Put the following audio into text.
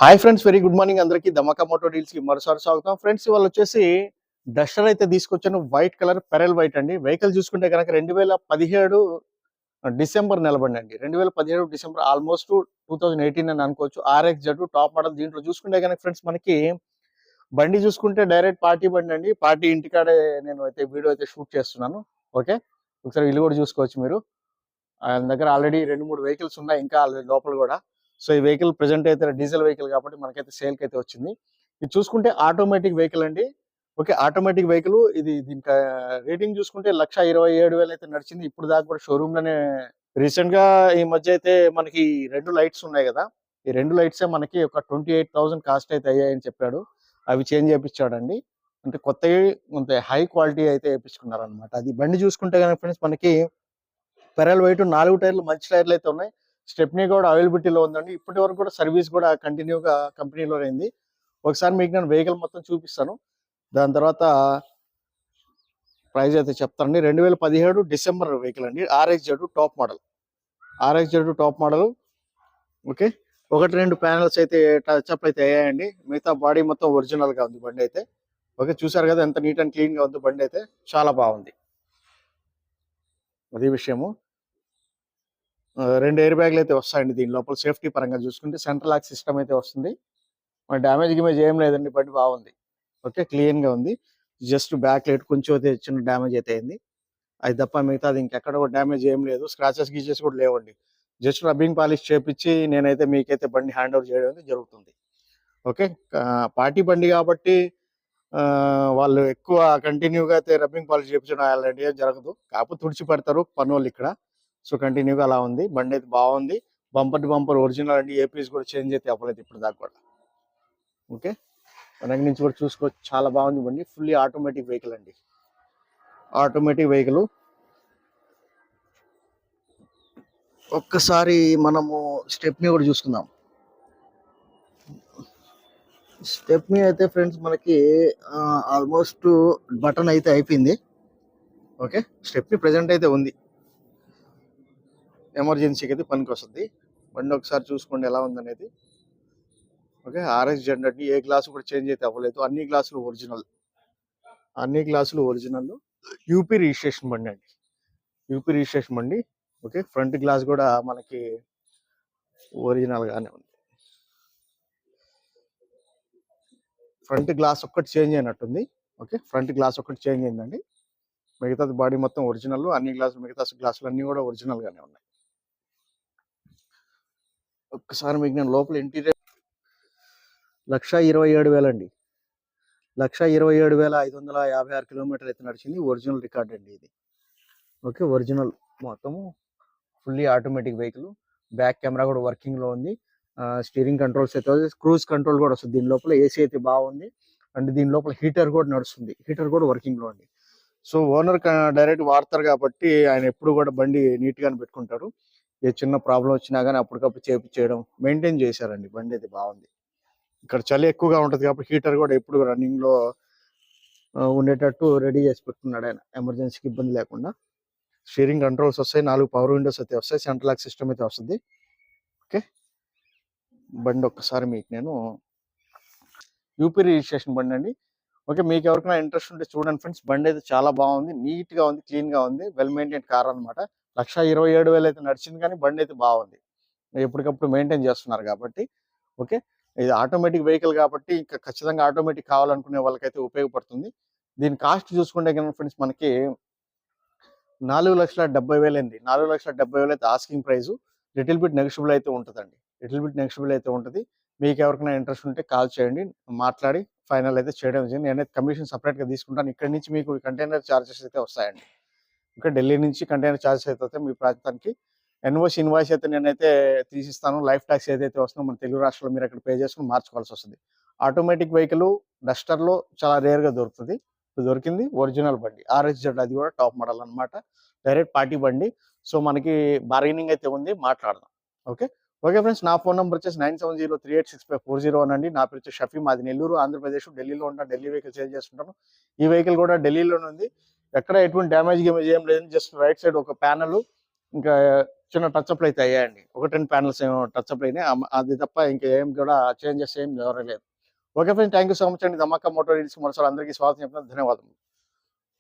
Hi friends, very good morning అందరికీ. ధమాకా Moto deals కి మరోసారి స్వాగతం. ఫ్రెండ్స్, ఇవాళ వచ్చేసి డస్టర్ అయితే తీసుకొచ్చాను. వైట్ కలర్ పెరల్ వైట్ అండి. వెహికల్ చూసుకుంటే కనుక 2017 డిసెంబర్ నెలబండి అండి. 2017 డిసెంబర్, ఆల్మోస్ట్ 2018 అని అనుకోవచ్చు. RXZ top model. దీంట్లో చూసుకుంటే కనుక ఫ్రెండ్స్, మనకి బండి చూసుకుంటే డైరెక్ట్ పార్టీ బండి అండి. పార్టీ ఇంటికాడే నేను అయితే వీడియో అయితే షూట్ చేస్తున్నాను. ఓకే, ఒకసారి ఇల్లు కూడా చూసుకోవచ్చు మీరు. ఆయన దగ్గర ఆల్రెడీ 2-3 వెహికల్స్ ఉన్నాయి, ఇంకా లోపల కూడా. సో ఈ వెహికల్ ప్రెసెంట్ అయితే డీజిల్ వెహికల్ కాబట్టి మనకైతే సేల్కి అయితే వచ్చింది. ఇది చూసుకుంటే ఆటోమేటిక్ వెహికల్ అండి. ఓకే, ఆటోమేటిక్ వెహికల్ ఇది. దీనికి రేటింగ్ చూసుకుంటే 1,27,000 అయితే నడిచింది. ఇప్పుడు దాకా కూడా షోరూమ్ లోనే. రీసెంట్ గా ఈ మధ్య అయితే మనకి 2 లైట్స్ ఉన్నాయి కదా, ఈ 2 లైట్సే మనకి ఒక 28,000 కాస్ట్ అయితే అయ్యాయని చెప్పాడు. అవి చేంజ్ చేయించాడండి. అంటే కొత్తవి, కొంత హై క్వాలిటీ అయితే వేయించుకున్నారు అనమాట. అది బండి చూసుకుంటే కనుక ఫ్రెండ్స్, మనకి పెరల్ వైట్ 4 టైర్లు మంచి టైర్లు అయితే ఉన్నాయి. స్టెప్నీ కూడా అవైలబిలిటీలో ఉందండి. ఇప్పటి వరకు కూడా సర్వీస్ కూడా కంటిన్యూగా కంపెనీలో అయింది. ఒకసారి మీకు నేను వెహికల్ మొత్తం చూపిస్తాను, దాని తర్వాత ప్రైస్ అయితే చెప్తానండి. 2017 డిసెంబర్ వెహికల్ అండి. RXZ top model. RXZ top model. Okay, 1-2 panels అయితే టచ్అప్ అయితే అయ్యాయండి. మిగతా బాడీ మొత్తం ఒరిజినల్ గా ఉంది బండి అయితే. ఓకే, చూసారు కదా ఎంత నీట్ అండ్ క్లీన్ గా ఉంది బండి అయితే. చాలా బాగుంది. అదే విషయము. 2 ఎయిర్ బ్యాగ్లు అయితే వస్తాయండి దీని లోపల. సేఫ్టీ పరంగా చూసుకుంటే సెంట్రల్ లాక్ సిస్టమ్ అయితే వస్తుంది. డ్యామేజ్ గిమేజ్ ఏం లేదండి, బండి బాగుంది. ఓకే, క్లీన్ గా ఉంది. జస్ట్ బ్యాక్ లైట్ కొంచెం అయితే చిన్న డ్యామేజ్ అయితే అయింది, అది తప్ప మిగతాది ఇంకెక్కడ కూడా డ్యామేజ్ ఏం లేదు. స్క్రాచెస్ గీచెస్ కూడా లేవండి. జస్ట్ రబ్బింగ్ పాలిష్ చేపించి నేనైతే మీకైతే బండి హ్యాండ్ ఓవర్ చేయడం అయితే జరుగుతుంది. ఓకే, పార్టీ బండి కాబట్టి వాళ్ళు ఎక్కువ కంటిన్యూగా అయితే రబ్బింగ్ పాలిష్ చేయించడం అలాంటి ఏం జరగదు. కాకపోతే తుడిచి పెడతారు పనులు ఇక్కడ. సో కంటిన్యూగా అలా ఉంది. బండి అయితే బాగుంది. బంపర్ టు బంపర్ ఒరిజినల్ అండి. ఏపీస్ కూడా చేంజ్ అయితే అవ్వలేదు ఇప్పుడు దాకా కూడా. ఓకే, వెనక నుంచి కూడా చూసుకోవచ్చు. చాలా బాగుంది బండి. ఫుల్లీ ఆటోమేటిక్ వెహికల్ అండి. Automatic vehicle. ఒక్కసారి మనము స్టెప్నీ కూడా చూసుకుందాం. స్టెప్నీ అయితే ఫ్రెండ్స్ మనకి ఆల్మోస్ట్ బటన్ అయితే అయిపోయింది. ఓకే, స్టెప్నీ ప్రెజెంట్ అయితే ఉంది. ఎమర్జెన్సీకి అయితే పనికి వస్తుంది. బండి ఒకసారి చూసుకోండి ఎలా ఉందనేది. ఓకే, RXZ అండి. ఏ గ్లాసు కూడా చేంజ్ అయితే అవ్వలేదు. అన్ని గ్లాసులు ఒరిజినల్. అన్ని గ్లాసులు ఒరిజినల్. యూపీ రిజిస్ట్రేషన్ బండి అండి. యూపీ రిజిస్ట్రేషన్ బండి. ఓకే, ఫ్రంట్ గ్లాస్ కూడా మనకి ఒరిజినల్ గానే ఉంది. ఫ్రంట్ గ్లాస్ ఒక్కటి చేంజ్ అయినట్టుంది. ఓకే, ఫ్రంట్ గ్లాస్ ఒక్కటి చేంజ్ అయిందండి. మిగతాది బాడీ మొత్తం ఒరిజినల్. అన్ని గ్లాసులు, మిగతా గ్లాసులు అన్ని కూడా ఒరిజినల్ గానే ఉన్నాయి. ఒక్కసారి మీకు నేను లోపల ఇంటీరియర్ 1,27,000 అండి. 1,27,556 కిలోమీటర్ అయితే నడిచింది. ఒరిజినల్ రికార్డ్ అండి ఇది. ఓకే, ఒరిజినల్ మొత్తము fully automatic vehicle. Back camera కూడా వర్కింగ్ లో ఉంది. స్టీరింగ్ కంట్రోల్స్ అయితే, క్రూజ్ కంట్రోల్ కూడా వస్తుంది దీని లోపల. ఏసీ అయితే బాగుంది. అండ్ దీని లోపల హీటర్ కూడా నడుస్తుంది. హీటర్ కూడా వర్కింగ్ లో ఉంది. సో ఓనర్ డైరెక్ట్ వాడతారు కాబట్టి ఆయన ఎప్పుడు కూడా బండి నీట్ గానే పెట్టుకుంటారు. ఏ చిన్న ప్రాబ్లం వచ్చినా కానీ అప్పటికప్పుడు చేయించేయడం, మెయింటైన్ చేశారండి. బండి అయితే బాగుంది. ఇక్కడ చలి ఎక్కువగా ఉంటది కాబట్టి హీటర్ కూడా ఎప్పుడు రన్నింగ్ లో ఉండేటట్టు రెడీ చేసి పెట్టుకున్నాడు ఆయన, ఎమర్జెన్సీకి ఇబ్బంది లేకుండా. స్టీరింగ్ కంట్రోల్స్ వస్తాయి. 4 పవర్ విండోస్ అయితే వస్తాయి. సెంట్రల్ లాక్ సిస్టమ్ అయితే వస్తుంది. ఓకే, బండి ఒక్కసారి మీకు నేను యూపీ రిజిస్ట్రేషన్ బండి అండి. ఓకే, మీకు ఎవరికైనా ఇంట్రెస్ట్ ఉంటే చూడండి ఫ్రెండ్స్. బండి అయితే చాలా బాగుంది, నీట్ గా ఉంది, క్లీన్ గా ఉంది. వెల్ మెయింటైన్ కార్ అనమాట. 1,27,000 అయితే నడిచింది, కానీ బండి అయితే బాగుంది. ఎప్పటికప్పుడు మెయింటైన్ చేస్తున్నారు కాబట్టి. ఓకే, ఇది ఆటోమేటిక్ వెహికల్ కాబట్టి ఇంకా ఖచ్చితంగా ఆటోమేటిక్ కావాలనుకునే వాళ్ళకైతే ఉపయోగపడుతుంది. దీని కాస్ట్ చూసుకుంటే కనుక ఫ్రెండ్స్, మనకి 4,70,000 అండి. 4,70,000 అయితే asking price. Little bit negotiable అయితే ఉంటుందండి. లిటిల్ బిట్ నెగోషియబుల్ అయితే ఉంటుంది. మీకు ఎవరికైనా ఇంట్రెస్ట్ ఉంటే కాల్ చేయండి, మాట్లాడి ఫైనల్ అయితే చేయడం జరిగింది. నేనైతే కమిషన్ సపరేట్ గా తీసుకుంటాను. ఇక్కడ నుంచి మీకు కంటైనర్ చార్జెస్ అయితే వస్తాయండి. ఇంకా ఢిల్లీ నుంచి కంటైనర్ చార్జెస్ అయితే వస్తాయి మీ ప్రాంతానికి. ఇన్వాయిస్ అయితే నేనైతే తీసిస్తాను. లైఫ్ ట్యాక్స్ ఏదైతే వస్తుందో మన తెలుగు రాష్ట్రాల్లో మీరు అక్కడ పే చేసుకుని మార్చుకోవాల్సి వస్తుంది. ఆటోమేటిక్ వెహికల్ డస్టర్ లో చాలా రేర్ గా దొరుకుతుంది. దొరికింది ఒరిజినల్ బండి. RXZ, అది కూడా టాప్ మోడల్ అనమాట. డైరెక్ట్ పార్టీ బండి. సో మనకి బార్గెనింగ్ అయితే ఉంది, మాట్లాడదాం. ఓకే ఓకే ఫ్రెండ్స్, నా ఫోన్ నెంబర్ వచ్చేసి 9703865401 అండి. నా పేరు వచ్చి షఫీ. మాది నెల్లూరు, ఆంధ్రప్రదేశ్. ఢిల్లీలో ఉంటాను. ఢిల్లీ వెహికల్ సేల్ చేస్తుంటాను. ఈ వెహికల్ కూడా ఢిల్లీలోనే ఉంది. ఎక్కడ ఎటువంటి డ్యామేజ్ ఏం లేదండి. జస్ట్ రైట్ సైడ్ ఒక ప్యానల్, ఇంకా చిన్న టచ్అప్‌లు అయితే అయ్యాయండి. 1, 2 ప్యానెల్స్ ఏమో టచ్అప్‌లు అయినాయి. అది తప్ప ఇంకేం కూడా చేంజెస్ ఏం జరగలేదు. Okay friends. Thank you so much అండి. ధమాకా మోటార్ డీల్స్‌కి మరోసారి అందరికీ స్వాగతం చెప్తున్నాను. ధన్యవాదములు.